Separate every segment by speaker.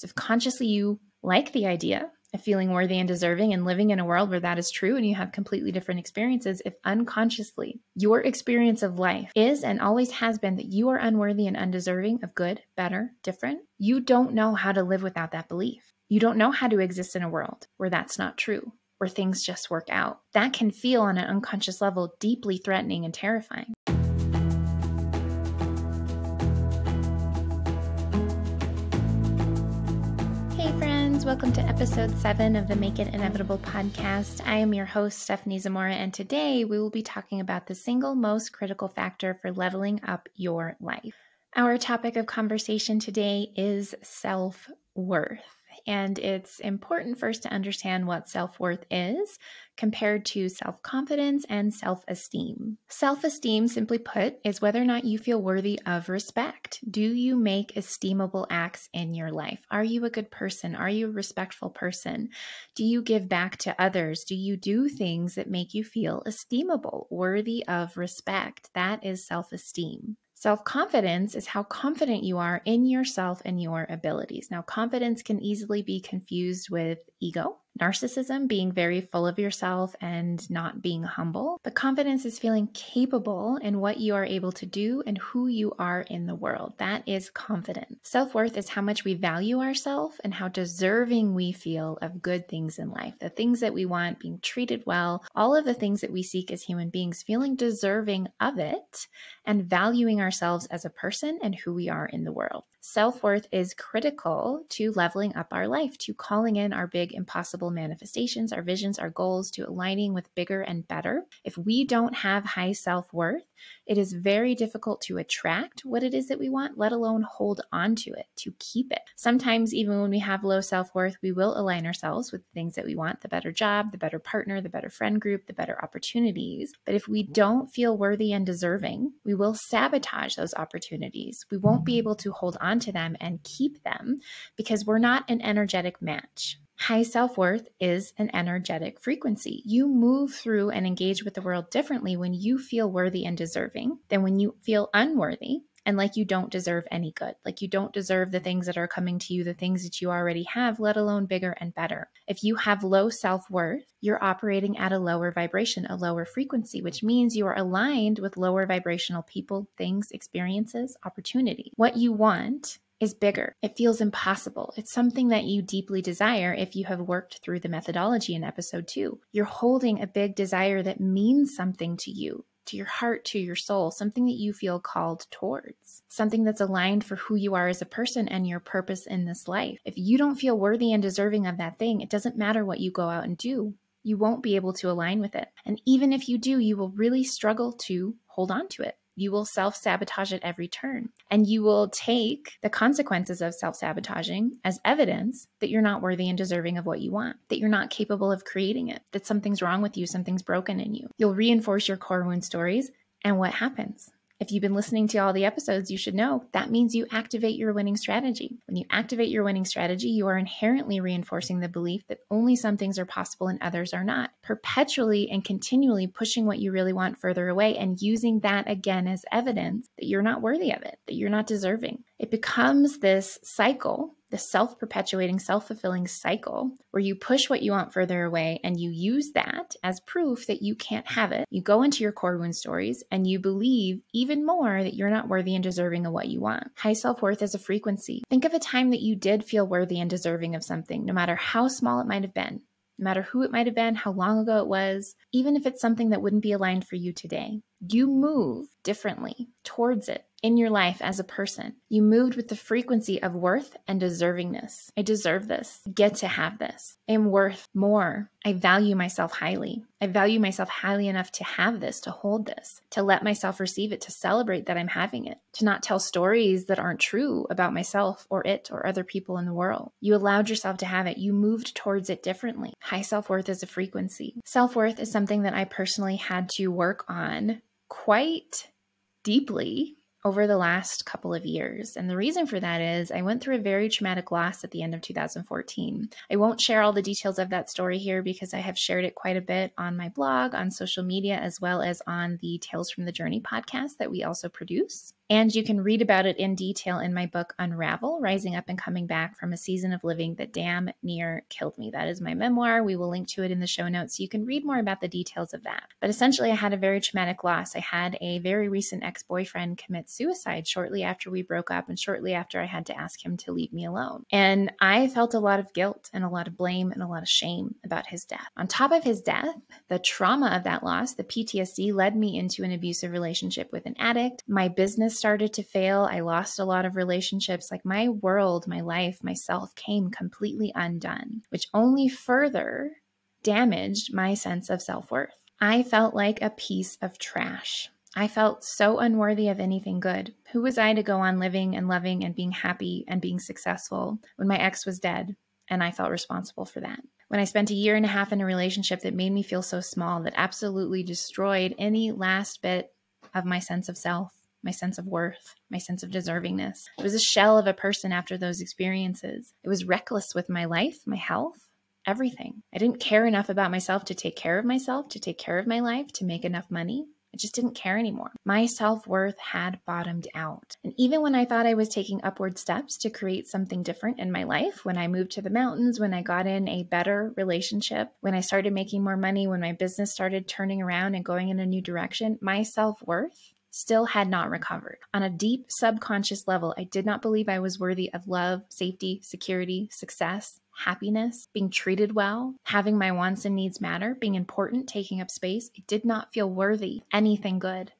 Speaker 1: So if consciously you like the idea of feeling worthy and deserving and living in a world where that is true and you have completely different experiences, if unconsciously your experience of life is and always has been that you are unworthy and undeserving of good, better, different, you don't know how to live without that belief. You don't know how to exist in a world where that's not true, where things just work out. That can feel on an unconscious level deeply threatening and terrifying. Hey friends, welcome to episode 7 of the Make It Inevitable podcast. I am your host, Stephenie Zamora, and today we will be talking about the single most critical factor for leveling up your life. Our topic of conversation today is self-worth. And it's important first to understand what self-worth is compared to self-confidence and self-esteem. Self-esteem, simply put, is whether or not you feel worthy of respect. Do you make esteemable acts in your life? Are you a good person? Are you a respectful person? Do you give back to others? Do you do things that make you feel esteemable, worthy of respect? That is self-esteem. Self-confidence is how confident you are in yourself and your abilities. Now, confidence can easily be confused with ego, narcissism, being very full of yourself and not being humble. But confidence is feeling capable in what you are able to do and who you are in the world. That is confidence. Self-worth is how much we value ourselves and how deserving we feel of good things in life. The things that we want, being treated well, all of the things that we seek as human beings, feeling deserving of it and valuing ourselves as a person and who we are in the world. Self-worth is critical to leveling up our life, to calling in our big impossible manifestations, our visions, our goals, to aligning with bigger and better. If we don't have high self-worth, it is very difficult to attract what it is that we want, let alone hold on to it, to keep it. Sometimes even when we have low self-worth, we will align ourselves with the things that we want, the better job, the better partner, the better friend group, the better opportunities. But if we don't feel worthy and deserving, we will sabotage those opportunities. We won't be able to hold on to them and keep them because we're not an energetic match. High self-worth is an energetic frequency. You move through and engage with the world differently when you feel worthy and deserving than when you feel unworthy and like you don't deserve any good, like you don't deserve the things that are coming to you, the things that you already have, let alone bigger and better. If you have low self-worth, you're operating at a lower vibration, a lower frequency, which means you are aligned with lower vibrational people, things, experiences, opportunity. What you want is bigger. It feels impossible. It's something that you deeply desire if you have worked through the methodology in episode 2. You're holding a big desire that means something to you, to your heart, to your soul, something that you feel called towards, something that's aligned for who you are as a person and your purpose in this life. If you don't feel worthy and deserving of that thing, it doesn't matter what you go out and do. You won't be able to align with it. And even if you do, you will really struggle to hold on to it. You will self-sabotage at every turn, and you will take the consequences of self-sabotaging as evidence that you're not worthy and deserving of what you want, that you're not capable of creating it, that something's wrong with you, something's broken in you. You'll reinforce your core wound stories, and what happens? If you've been listening to all the episodes, you should know that means you activate your winning strategy. When you activate your winning strategy, you are inherently reinforcing the belief that only some things are possible and others are not, perpetually and continually pushing what you really want further away and using that again as evidence that you're not worthy of it, that you're not deserving. It becomes this cycle, the self-perpetuating, self-fulfilling cycle where you push what you want further away and you use that as proof that you can't have it. You go into your core wound stories and you believe even more that you're not worthy and deserving of what you want. High self-worth is a frequency. Think of a time that you did feel worthy and deserving of something, no matter how small it might have been, no matter who it might have been, how long ago it was, even if it's something that wouldn't be aligned for you today. You move differently towards it in your life as a person. You moved with the frequency of worth and deservingness. I deserve this. I get to have this. I am worth more. I value myself highly. I value myself highly enough to have this, to hold this, to let myself receive it, to celebrate that I'm having it, to not tell stories that aren't true about myself or it or other people in the world. You allowed yourself to have it. You moved towards it differently. High self-worth is a frequency. Self-worth is something that I personally had to work on quite deeply over the last couple of years. And the reason for that is I went through a very traumatic loss at the end of 2014. I won't share all the details of that story here because I have shared it quite a bit on my blog, on social media, as well as on the Tales from the Journey podcast that we also produce. And you can read about it in detail in my book, Unravel, Rising Up and Coming Back from a Season of Living That Damn Near Killed Me. That is my memoir. We will link to it in the show notes so you can read more about the details of that. But essentially, I had a very traumatic loss. I had a very recent ex-boyfriend commit suicide shortly after we broke up and shortly after I had to ask him to leave me alone. And I felt a lot of guilt and a lot of blame and a lot of shame about his death. On top of his death, the trauma of that loss, the PTSD, led me into an abusive relationship with an addict. My business started to fail. I lost a lot of relationships. Like my world, my life, myself came completely undone, which only further damaged my sense of self-worth. I felt like a piece of trash. I felt so unworthy of anything good. Who was I to go on living and loving and being happy and being successful when my ex was dead and I felt responsible for that? When I spent a year and a half in a relationship that made me feel so small, that absolutely destroyed any last bit of my sense of self, my sense of worth, my sense of deservingness. It was a shell of a person after those experiences. It was reckless with my life, my health, everything. I didn't care enough about myself to take care of myself, to take care of my life, to make enough money. I just didn't care anymore. My self-worth had bottomed out. And even when I thought I was taking upward steps to create something different in my life, when I moved to the mountains, when I got in a better relationship, when I started making more money, when my business started turning around and going in a new direction, my self-worth still had not recovered. On a deep subconscious level, I did not believe I was worthy of love, safety, security, success, happiness, being treated well, having my wants and needs matter, being important, taking up space. I did not feel worthy of anything good.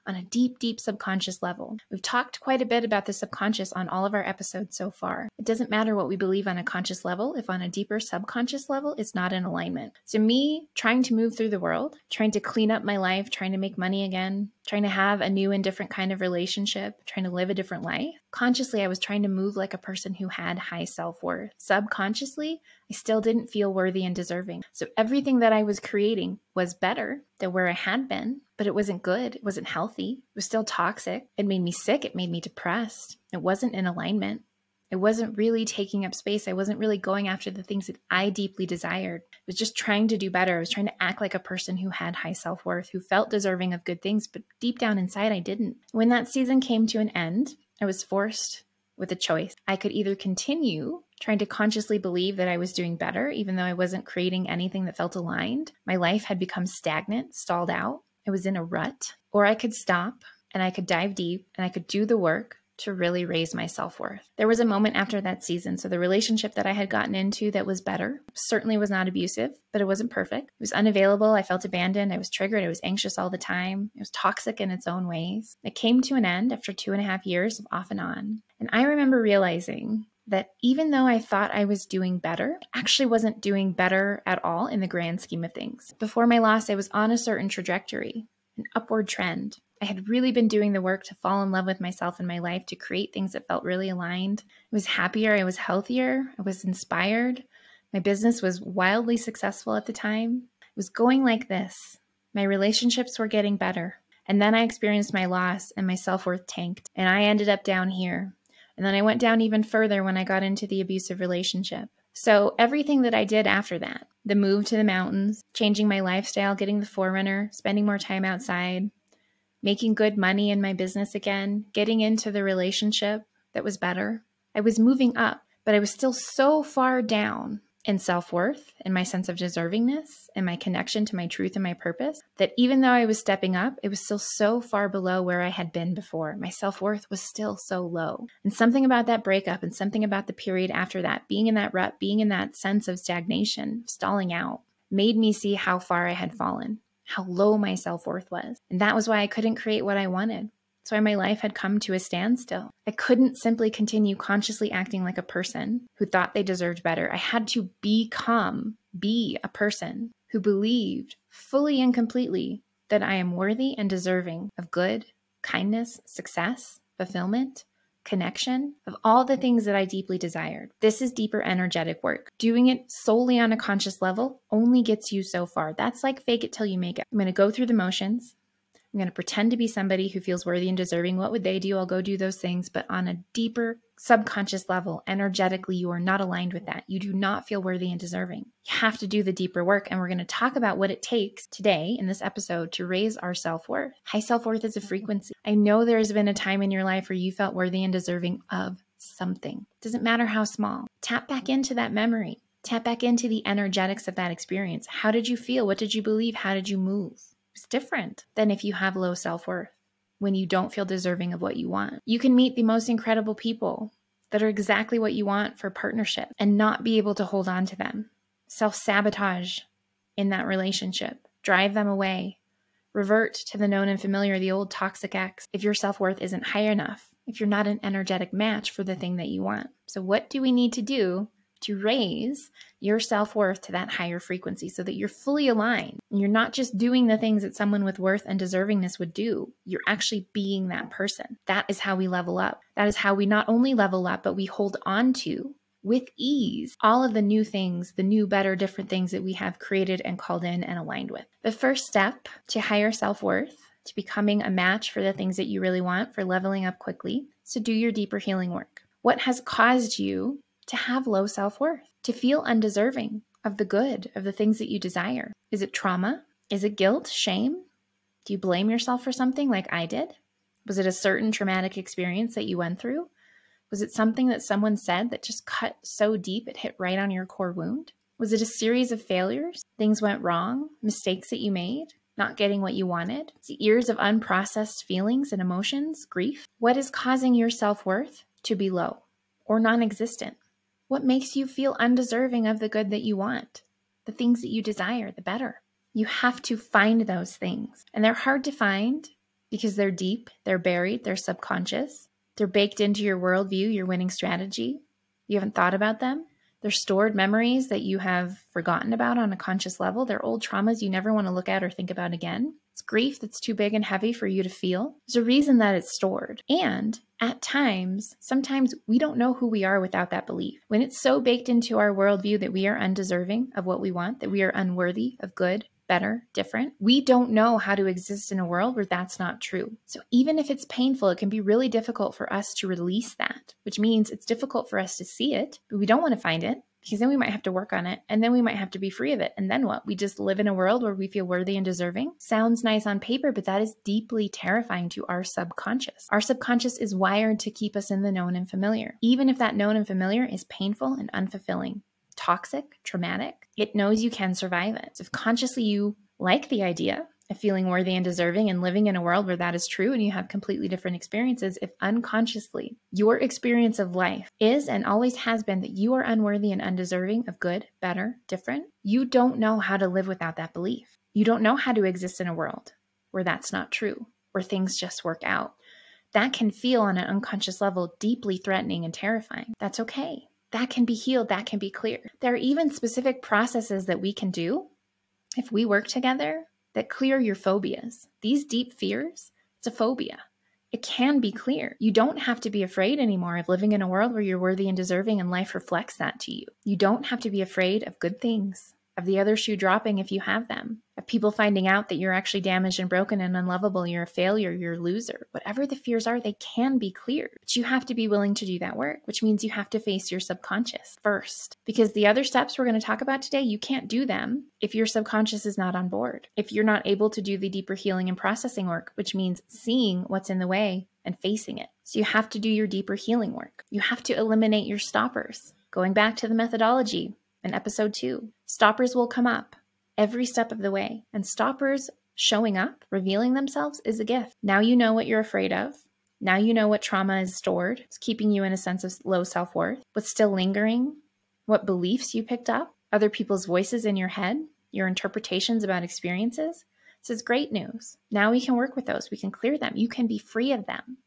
Speaker 1: On a deep, deep subconscious level. We've talked quite a bit about the subconscious on all of our episodes so far. It doesn't matter what we believe on a conscious level if on a deeper subconscious level, it's not in alignment. So me trying to move through the world, trying to clean up my life, trying to make money again, trying to have a new and different kind of relationship, trying to live a different life. Consciously, I was trying to move like a person who had high self-worth. Subconsciously, I still didn't feel worthy and deserving. So everything that I was creating was better than where I had been, but it wasn't good. It wasn't healthy. It was still toxic. It made me sick. It made me depressed. It wasn't in alignment. It wasn't really taking up space. I wasn't really going after the things that I deeply desired. I was just trying to do better. I was trying to act like a person who had high self-worth, who felt deserving of good things, but deep down inside, I didn't. When that season came to an end, I was forced with a choice. I could either continue trying to consciously believe that I was doing better, even though I wasn't creating anything that felt aligned. My life had become stagnant, stalled out. I was in a rut. Or I could stop and I could dive deep and I could do the work to really raise my self-worth. There was a moment after that season. So the relationship that I had gotten into that was better certainly was not abusive, but it wasn't perfect. It was unavailable. I felt abandoned. I was triggered. I was anxious all the time. It was toxic in its own ways. It came to an end after 2.5 years of off and on. And I remember realizing that even though I thought I was doing better, I actually wasn't doing better at all in the grand scheme of things. Before my loss, I was on a certain trajectory, an upward trend. I had really been doing the work to fall in love with myself and my life, to create things that felt really aligned. I was happier. I was healthier. I was inspired. My business was wildly successful at the time. It was going like this. My relationships were getting better. And then I experienced my loss and my self-worth tanked. And I ended up down here. And then I went down even further when I got into the abusive relationship. So everything that I did after that, the move to the mountains, changing my lifestyle, getting the Forerunner, spending more time outside, making good money in my business again, getting into the relationship that was better. I was moving up, but I was still so far down in self-worth and my sense of deservingness and my connection to my truth and my purpose that even though I was stepping up, it was still so far below where I had been before. My self-worth was still so low. And something about that breakup and something about the period after that, being in that rut, being in that sense of stagnation, stalling out, made me see how far I had fallen, how low my self-worth was. And that was why I couldn't create what I wanted. That's why my life had come to a standstill. I couldn't simply continue consciously acting like a person who thought they deserved better. I had to be a person who believed fully and completely that I am worthy and deserving of good, kindness, success, fulfillment, connection, of all the things that I deeply desired. This is deeper energetic work. Doing it solely on a conscious level only gets you so far. That's like fake it till you make it. I'm going to go through the motions. I'm going to pretend to be somebody who feels worthy and deserving. What would they do? I'll go do those things. But on a deeper subconscious level, energetically, you are not aligned with that. You do not feel worthy and deserving. You have to do the deeper work. And we're going to talk about what it takes today in this episode to raise our self-worth. High self-worth is a frequency. I know there's been a time in your life where you felt worthy and deserving of something. It doesn't matter how small. Tap back into that memory. Tap back into the energetics of that experience. How did you feel? What did you believe? How did you move? It's different than if you have low self-worth, when you don't feel deserving of what you want. You can meet the most incredible people that are exactly what you want for partnership and not be able to hold on to them. Self-sabotage in that relationship. Drive them away. Revert to the known and familiar, the old toxic ex, if your self-worth isn't high enough, if you're not an energetic match for the thing that you want. So what do we need to do to raise your self-worth to that higher frequency so that you're fully aligned? And you're not just doing the things that someone with worth and deservingness would do. You're actually being that person. That is how we level up. That is how we not only level up, but we hold on to, with ease, all of the new things, the new, better, different things that we have created and called in and aligned with. The first step to higher self-worth, to becoming a match for the things that you really want, for leveling up quickly, is to do your deeper healing work. What has caused you to have low self-worth, to feel undeserving of the good, of the things that you desire? Is it trauma? Is it guilt, shame? Do you blame yourself for something like I did? Was it a certain traumatic experience that you went through? Was it something that someone said that just cut so deep it hit right on your core wound? Was it a series of failures? Things went wrong, mistakes that you made, not getting what you wanted? Is it years of unprocessed feelings and emotions, grief? What is causing your self-worth to be low or non-existent? What makes you feel undeserving of the good that you want, the things that you desire, the better? You have to find those things. And they're hard to find because they're deep, they're buried, they're subconscious. They're baked into your worldview, your winning strategy. You haven't thought about them. They're stored memories that you have forgotten about on a conscious level. They're old traumas you never want to look at or think about again. It's grief that's too big and heavy for you to feel. There's a reason that it's stored. And at times, sometimes we don't know who we are without that belief. When it's so baked into our worldview that we are undeserving of what we want, that we are unworthy of good, better, different, we don't know how to exist in a world where that's not true. So even if it's painful, it can be really difficult for us to release that, which means it's difficult for us to see it, but we don't want to find it, because then we might have to work on it, and then we might have to be free of it. And then what? We just live in a world where we feel worthy and deserving? Sounds nice on paper, but that is deeply terrifying to our subconscious. Our subconscious is wired to keep us in the known and familiar. Even if that known and familiar is painful and unfulfilling, toxic, traumatic, it knows you can survive it. So if consciously you like the idea of feeling worthy and deserving and living in a world where that is true and you have completely different experiences, if unconsciously your experience of life is and always has been that you are unworthy and undeserving of good, better, different, you don't know how to live without that belief. You don't know how to exist in a world where that's not true, where things just work out. That can feel on an unconscious level deeply threatening and terrifying. That's okay. That can be healed. That can be cleared. There are even specific processes that we can do if we work together that clear your phobias. These deep fears, it's a phobia. It can be cleared. You don't have to be afraid anymore of living in a world where you're worthy and deserving and life reflects that to you. You don't have to be afraid of good things, of the other shoe dropping if you have them, of people finding out that you're actually damaged and broken and unlovable, you're a failure, you're a loser. Whatever the fears are, they can be cleared. But you have to be willing to do that work, which means you have to face your subconscious first. Because the other steps we're going to talk about today, you can't do them if your subconscious is not on board. If you're not able to do the deeper healing and processing work, which means seeing what's in the way and facing it. So you have to do your deeper healing work. You have to eliminate your stoppers. Going back to the methodology in episode 2, stoppers will come up every step of the way. And stoppers showing up, revealing themselves, is a gift. Now you know what you're afraid of. Now you know what trauma is stored. It's keeping you in a sense of low self-worth. What's still lingering, what beliefs you picked up, other people's voices in your head, your interpretations about experiences. This is great news. Now we can work with those. We can clear them. You can be free of them.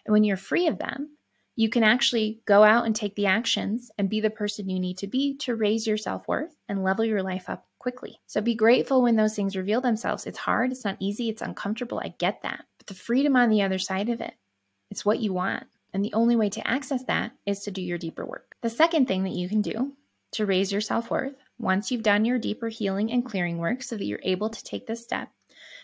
Speaker 1: And when you're free of them, you can actually go out and take the actions and be the person you need to be to raise your self-worth and level your life up quickly. So be grateful when those things reveal themselves. It's hard, it's not easy, it's uncomfortable. I get that. But the freedom on the other side of it, it's what you want. And the only way to access that is to do your deeper work. The second thing that you can do to raise your self-worth, once you've done your deeper healing and clearing work so that you're able to take this step,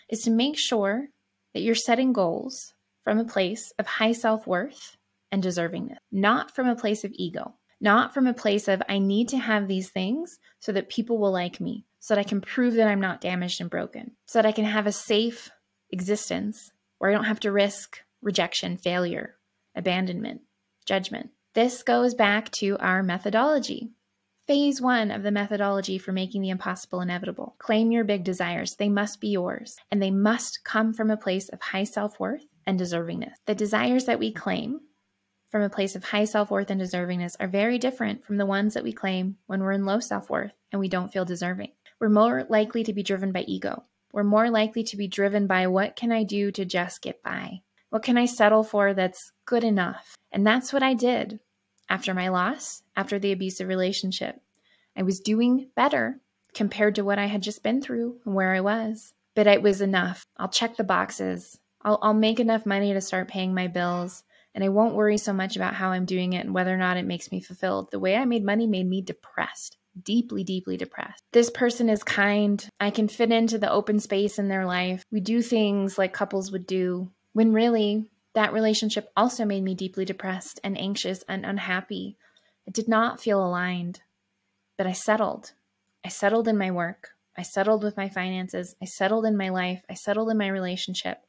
Speaker 1: is to make sure that you're setting goals from a place of high self-worth and deservingness, not from a place of ego, not from a place of I need to have these things so that people will like me, so that I can prove that I'm not damaged and broken, so that I can have a safe existence where I don't have to risk rejection, failure, abandonment, judgment. This goes back to our methodology. Phase 1 of the methodology for making the impossible inevitable. Claim your big desires. They must be yours, and they must come from a place of high self-worth and deservingness. The desires that we claim from a place of high self-worth and deservingness are very different from the ones that we claim when we're in low self-worth and we don't feel deserving. We're more likely to be driven by ego. We're more likely to be driven by what can I do to just get by? What can I settle for that's good enough? And that's what I did after my loss, after the abusive relationship. I was doing better compared to what I had just been through and where I was, but it was enough. I'll check the boxes. I'll make enough money to start paying my bills, and I won't worry so much about how I'm doing it and whether or not it makes me fulfilled. The way I made money made me depressed, deeply, deeply depressed. This person is kind. I can fit into the open space in their life. We do things like couples would do, when really that relationship also made me deeply depressed and anxious and unhappy. It did not feel aligned, but I settled. I settled in my work. I settled with my finances. I settled in my life. I settled in my relationship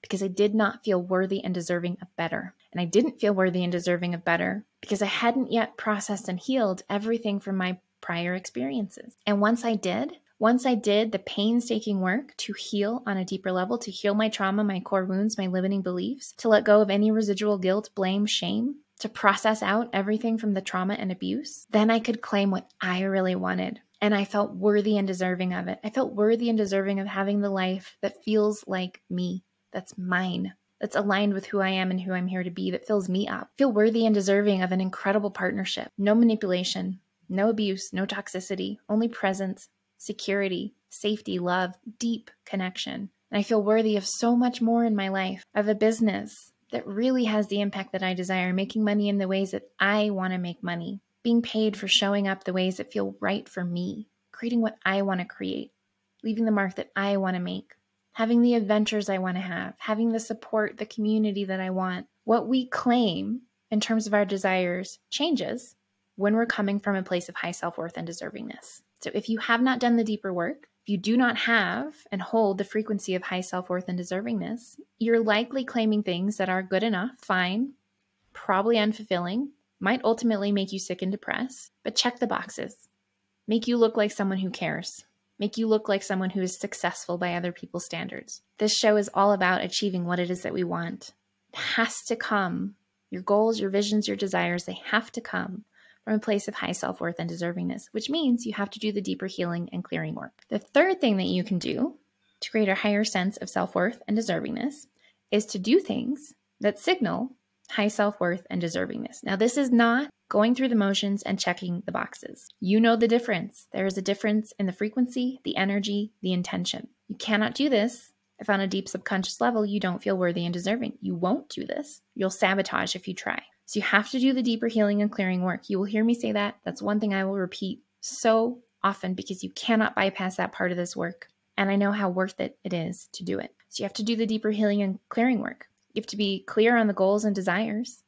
Speaker 1: because I did not feel worthy and deserving of better. And I didn't feel worthy and deserving of better because I hadn't yet processed and healed everything from my prior experiences. And once I did the painstaking work to heal on a deeper level, to heal my trauma, my core wounds, my limiting beliefs, to let go of any residual guilt, blame, shame, to process out everything from the trauma and abuse, then I could claim what I really wanted. And I felt worthy and deserving of it. I felt worthy and deserving of having the life that feels like me, that's mine, that's aligned with who I am and who I'm here to be, that fills me up. I feel worthy and deserving of an incredible partnership. No manipulation, no abuse, no toxicity, only presence, security, safety, love, deep connection. And I feel worthy of so much more in my life, of a business that really has the impact that I desire, making money in the ways that I want to make money, being paid for showing up the ways that feel right for me, creating what I want to create, leaving the mark that I want to make, having the adventures I want to have, having the support, the community that I want. What we claim in terms of our desires changes when we're coming from a place of high self-worth and deservingness. So if you have not done the deeper work, if you do not have and hold the frequency of high self-worth and deservingness, you're likely claiming things that are good enough, fine, probably unfulfilling, might ultimately make you sick and depressed, but check the boxes. Make you look like someone who cares. Make you look like someone who is successful by other people's standards. This show is all about achieving what it is that we want. It has to come. Your goals, your visions, your desires, they have to come from a place of high self-worth and deservingness, which means you have to do the deeper healing and clearing work. The third thing that you can do to create a higher sense of self-worth and deservingness is to do things that signal high self-worth and deservingness. Now, this is not going through the motions and checking the boxes. You know the difference. There is a difference in the frequency, the energy, the intention. You cannot do this if on a deep subconscious level you don't feel worthy and deserving. You won't do this. You'll sabotage if you try. So you have to do the deeper healing and clearing work. You will hear me say that. That's one thing I will repeat so often because you cannot bypass that part of this work. And I know how worth it is to do it. So you have to do the deeper healing and clearing work. You have to be clear on the goals and desires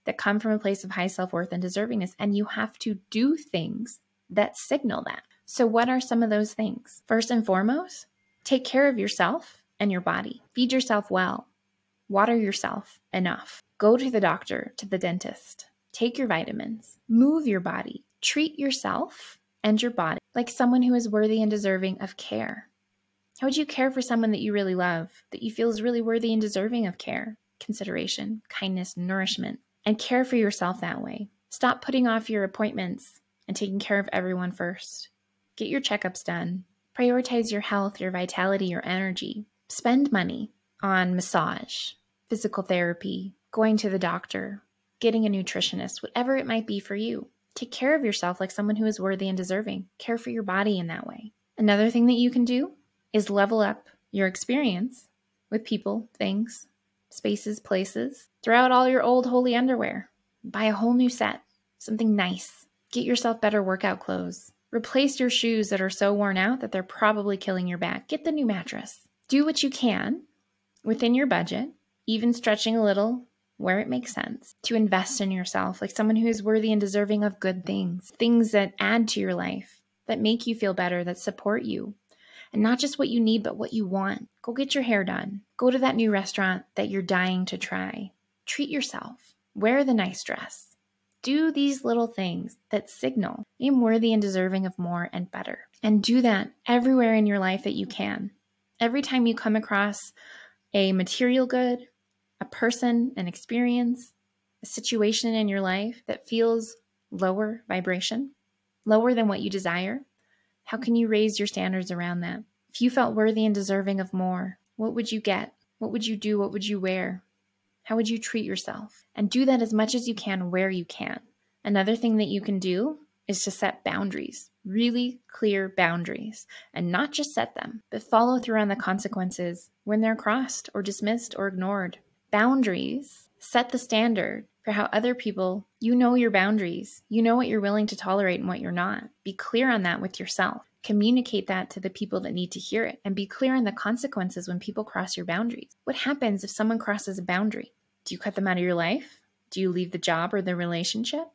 Speaker 1: that come from a place of high self-worth and deservingness. And you have to do things that signal that. So what are some of those things? First and foremost, take care of yourself and your body. Feed yourself well. Water yourself enough. Go to the doctor, to the dentist. Take your vitamins. Move your body. Treat yourself and your body like someone who is worthy and deserving of care. How would you care for someone that you really love, that you feel is really worthy and deserving of care, consideration, kindness, nourishment, and care for yourself that way? Stop putting off your appointments and taking care of everyone first. Get your checkups done. Prioritize your health, your vitality, your energy. Spend money on massage, physical therapy, going to the doctor, getting a nutritionist, whatever it might be for you. Take care of yourself like someone who is worthy and deserving. Care for your body in that way. Another thing that you can do is level up your experience with people, things, spaces, places. Throw out all your old holy underwear. Buy a whole new set, something nice. Get yourself better workout clothes. Replace your shoes that are so worn out that they're probably killing your back. Get the new mattress. Do what you can within your budget, even stretching a little where it makes sense, to invest in yourself like someone who is worthy and deserving of good things, things that add to your life, that make you feel better, that support you. And not just what you need, but what you want. Go get your hair done. Go to that new restaurant that you're dying to try. Treat yourself. Wear the nice dress. Do these little things that signal I'm worthy and deserving of more and better. And do that everywhere in your life that you can. Every time you come across a material good, a person, an experience, a situation in your life that feels lower vibration, lower than what you desire, how can you raise your standards around that? If you felt worthy and deserving of more, what would you get? What would you do? What would you wear? How would you treat yourself? And do that as much as you can where you can. Another thing that you can do is to set boundaries, really clear boundaries, and not just set them, but follow through on the consequences when they're crossed or dismissed or ignored. Boundaries set the standard for how other people, you know your boundaries, you know what you're willing to tolerate and what you're not. Be clear on that with yourself. Communicate that to the people that need to hear it, and be clear on the consequences when people cross your boundaries. What happens if someone crosses a boundary? Do you cut them out of your life? Do you leave the job or the relationship?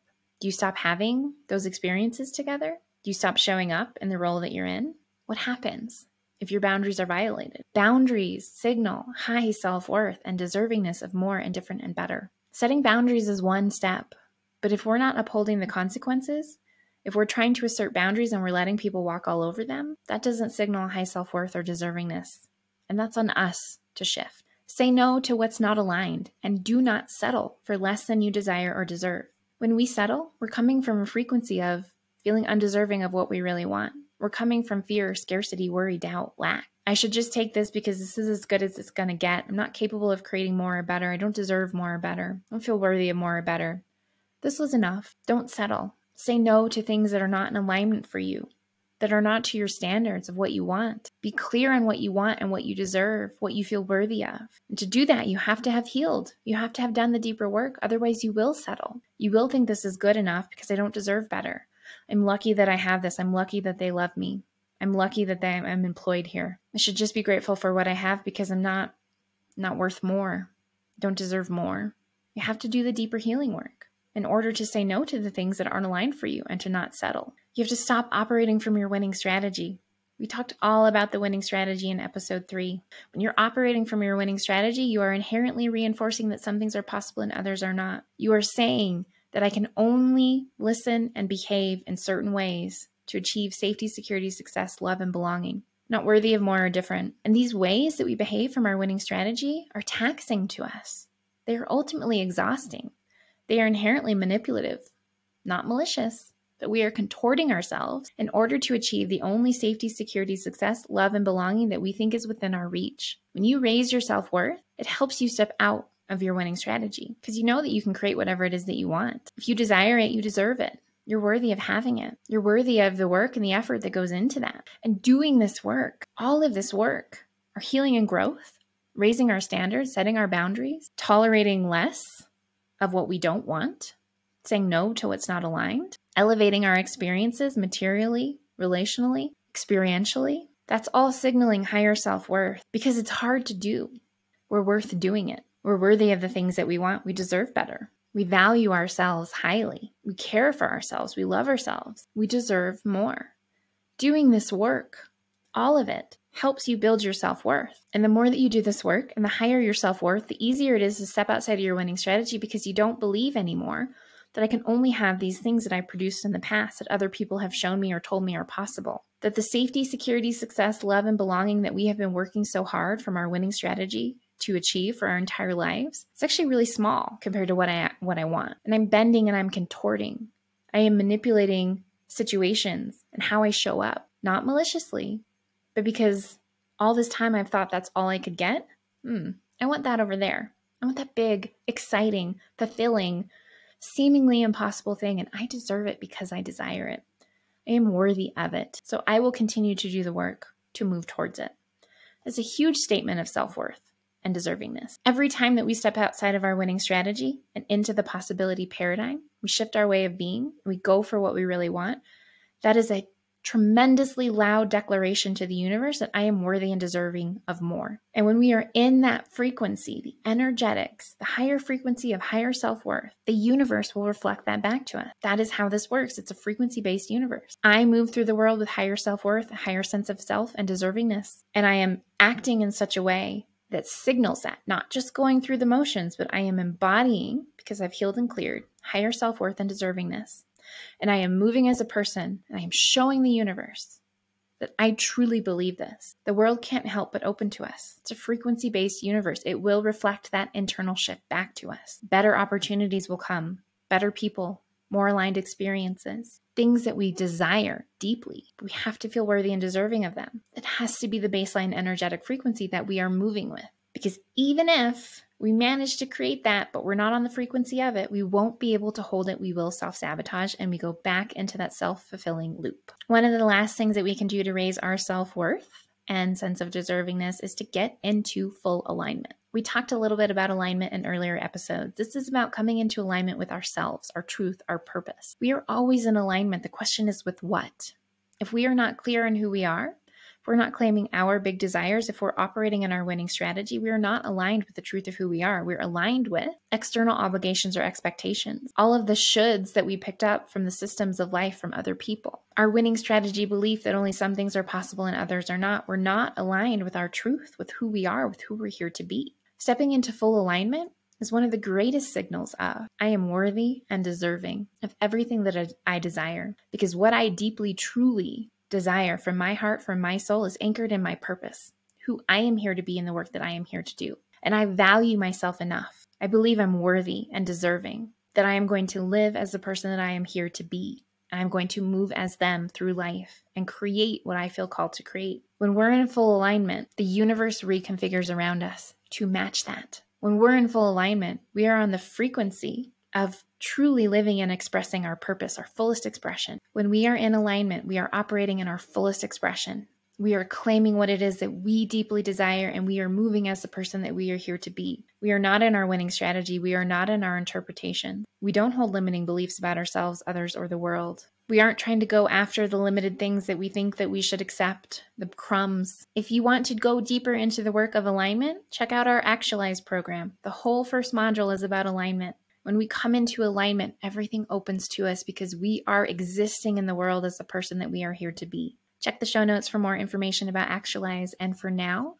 Speaker 1: Do you stop having those experiences together? Do you stop showing up in the role that you're in? What happens if your boundaries are violated? Boundaries signal high self-worth and deservingness of more and different and better. Setting boundaries is one step, but if we're not upholding the consequences, if we're trying to assert boundaries and we're letting people walk all over them, that doesn't signal high self-worth or deservingness. And that's on us to shift. Say no to what's not aligned and do not settle for less than you desire or deserve. When we settle, we're coming from a frequency of feeling undeserving of what we really want. We're coming from fear, scarcity, worry, doubt, lack. I should just take this because this is as good as it's going to get. I'm not capable of creating more or better. I don't deserve more or better. I don't feel worthy of more or better. This was enough. Don't settle. Say no to things that are not in alignment for you, that are not to your standards of what you want. Be clear on what you want and what you deserve, what you feel worthy of. And to do that, you have to have healed. You have to have done the deeper work. Otherwise, you will settle. You will think this is good enough because I don't deserve better. I'm lucky that I have this. I'm lucky that they love me. I'm lucky that I'm employed here. I should just be grateful for what I have because I'm not worth more. Don't deserve more. You have to do the deeper healing work in order to say no to the things that aren't aligned for you and to not settle. You have to stop operating from your winning strategy. We talked all about the winning strategy in episode 3. When you're operating from your winning strategy, you are inherently reinforcing that some things are possible and others are not. You are saying that I can only listen and behave in certain ways to achieve safety, security, success, love, and belonging. Not worthy of more or different. And these ways that we behave from our winning strategy are taxing to us. They are ultimately exhausting. They are inherently manipulative, not malicious, but we are contorting ourselves in order to achieve the only safety, security, success, love, and belonging that we think is within our reach. When you raise your self-worth, it helps you step out of your winning strategy because you know that you can create whatever it is that you want. If you desire it, you deserve it. You're worthy of having it. You're worthy of the work and the effort that goes into that. And doing this work, all of this work, our healing and growth, raising our standards, setting our boundaries, tolerating less of what we don't want, saying no to what's not aligned, elevating our experiences materially, relationally, experientially, that's all signaling higher self-worth because it's hard to do. We're worth doing it. We're worthy of the things that we want. We deserve better. We value ourselves highly. We care for ourselves. We love ourselves. We deserve more. Doing this work, all of it, helps you build your self-worth. And the more that you do this work and the higher your self-worth, the easier it is to step outside of your winning strategy because you don't believe anymore that I can only have these things that I produced in the past that other people have shown me or told me are possible. That the safety, security, success, love, and belonging that we have been working so hard from our winning strategy to achieve for our entire lives, it's actually really small compared to what I want. And I'm bending and I'm contorting. I am manipulating situations and how I show up, not maliciously, but because all this time I've thought that's all I could get. I want that over there. I want that big, exciting, fulfilling, seemingly impossible thing, and I deserve it because I desire it. I am worthy of it. So I will continue to do the work to move towards it. It's a huge statement of self-worth and deservingness. Every time that we step outside of our winning strategy and into the possibility paradigm, we shift our way of being, we go for what we really want. That is a tremendously loud declaration to the universe that I am worthy and deserving of more. And when we are in that frequency, the energetics, the higher frequency of higher self-worth, the universe will reflect that back to us. That is how this works. It's a frequency-based universe. I move through the world with higher self-worth, a higher sense of self and deservingness. And I am acting in such a way that signals that, not just going through the motions, but I am embodying, because I've healed and cleared, higher self-worth and deservingness. And I am moving as a person, and I am showing the universe that I truly believe this. The world can't help but open to us. It's a frequency-based universe. It will reflect that internal shift back to us. Better opportunities will come, better people, more aligned experiences, things that we desire deeply. We have to feel worthy and deserving of them. It has to be the baseline energetic frequency that we are moving with. Because even if we manage to create that, but we're not on the frequency of it, we won't be able to hold it. We will self-sabotage and we go back into that self-fulfilling loop. One of the last things that we can do to raise our self-worth and sense of deservingness is to get into full alignment. We talked a little bit about alignment in earlier episodes. This is about coming into alignment with ourselves, our truth, our purpose. We are always in alignment. The question is with what? If we are not clear on who we are, if we're not claiming our big desires, if we're operating in our winning strategy, we are not aligned with the truth of who we are. We're aligned with external obligations or expectations, all of the shoulds that we picked up from the systems of life from other people. Our winning strategy belief that only some things are possible and others are not. We're not aligned with our truth, with who we are, with who we're here to be. Stepping into full alignment is one of the greatest signals of I am worthy and deserving of everything that I desire, because what I deeply, truly desire from my heart, from my soul, is anchored in my purpose, who I am here to be in the work that I am here to do. And I value myself enough. I believe I'm worthy and deserving, that I am going to live as the person that I am here to be. And I'm going to move as them through life and create what I feel called to create. When we're in full alignment, the universe reconfigures around us to match that. When we're in full alignment, we are on the frequency of truly living and expressing our purpose, our fullest expression. When we are in alignment, we are operating in our fullest expression. We are claiming what it is that we deeply desire, and we are moving as the person that we are here to be. We are not in our winning strategy. We are not in our interpretation. We don't hold limiting beliefs about ourselves, others, or the world. We aren't trying to go after the limited things that we think that we should accept, the crumbs. If you want to go deeper into the work of alignment, check out our Actualize program. The whole first module is about alignment. When we come into alignment, everything opens to us because we are existing in the world as the person that we are here to be. Check the show notes for more information about Actualize. And for now,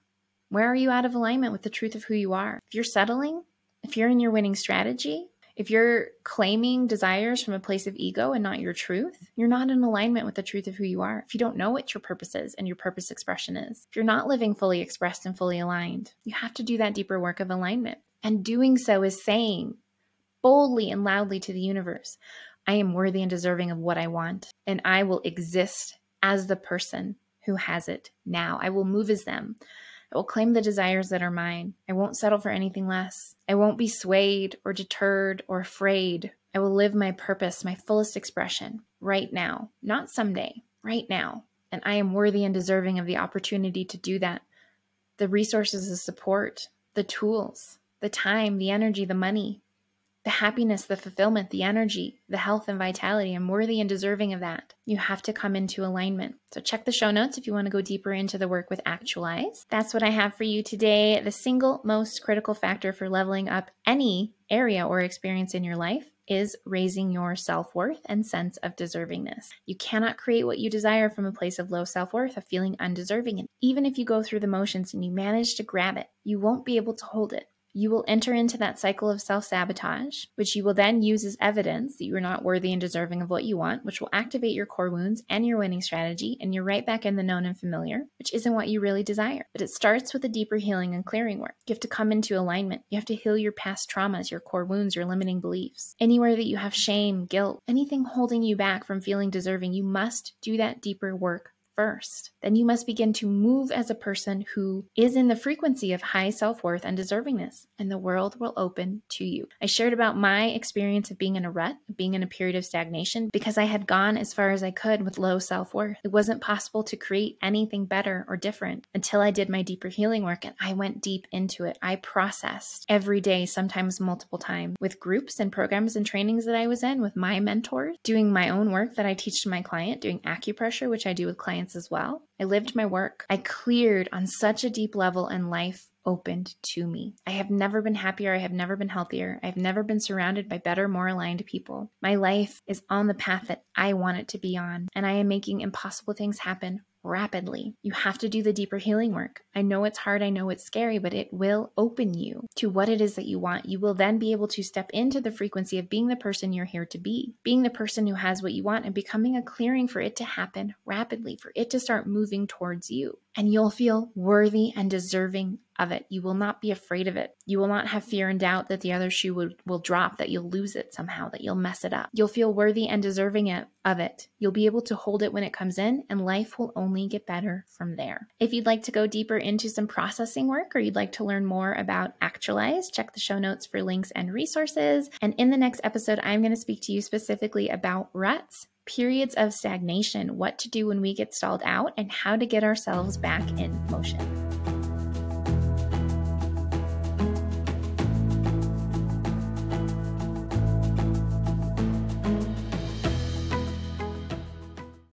Speaker 1: where are you out of alignment with the truth of who you are? If you're settling, if you're in your winning strategy, if you're claiming desires from a place of ego and not your truth, you're not in alignment with the truth of who you are. If you don't know what your purpose is and your purpose expression is, if you're not living fully expressed and fully aligned, you have to do that deeper work of alignment. And doing so is saying boldly and loudly to the universe, I am worthy and deserving of what I want, and I will exist as the person who has it now. I will move as them. I will claim the desires that are mine. I won't settle for anything less. I won't be swayed or deterred or afraid. I will live my purpose, my fullest expression right now, not someday, right now. And I am worthy and deserving of the opportunity to do that. The resources, the support, the tools, the time, the energy, the money, the happiness, the fulfillment, the energy, the health and vitality. I'm worthy and deserving of that. You have to come into alignment. So check the show notes if you want to go deeper into the work with Actualize. That's what I have for you today. The single most critical factor for leveling up any area or experience in your life is raising your self-worth and sense of deservingness. You cannot create what you desire from a place of low self-worth, of feeling undeserving. And even if you go through the motions and you manage to grab it, you won't be able to hold it. You will enter into that cycle of self-sabotage, which you will then use as evidence that you are not worthy and deserving of what you want, which will activate your core wounds and your winning strategy, and you're right back in the known and familiar, which isn't what you really desire. But it starts with a deeper healing and clearing work. You have to come into alignment. You have to heal your past traumas, your core wounds, your limiting beliefs. Anywhere that you have shame, guilt, anything holding you back from feeling deserving, you must do that deeper work first. Then you must begin to move as a person who is in the frequency of high self-worth and deservingness, and the world will open to you. I shared about my experience of being in a rut, being in a period of stagnation, because I had gone as far as I could with low self-worth. It wasn't possible to create anything better or different until I did my deeper healing work, and I went deep into it. I processed every day, sometimes multiple times, with groups and programs and trainings that I was in, with my mentors, doing my own work that I teach to my client, doing acupressure, which I do with clients as well. I lived my work. I cleared on such a deep level, and life opened to me. I have never been happier. I have never been healthier. I've never been surrounded by better, more aligned people. My life is on the path that I want it to be on, and I am making impossible things happen rapidly. You have to do the deeper healing work. I know it's hard. I know it's scary, but it will open you to what it is that you want. You will then be able to step into the frequency of being the person you're here to be, being the person who has what you want, and becoming a clearing for it to happen rapidly, for it to start moving towards you. And you'll feel worthy and deserving of it. You will not be afraid of it. You will not have fear and doubt that the other shoe will drop, that you'll lose it somehow, that you'll mess it up. You'll feel worthy and deserving of it. You'll be able to hold it when it comes in, and life will only get better from there. If you'd like to go deeper into some processing work, or you'd like to learn more about Actualize, check the show notes for links and resources. And in the next episode, I'm going to speak to you specifically about ruts, periods of stagnation, what to do when we get stalled out, and how to get ourselves back in motion.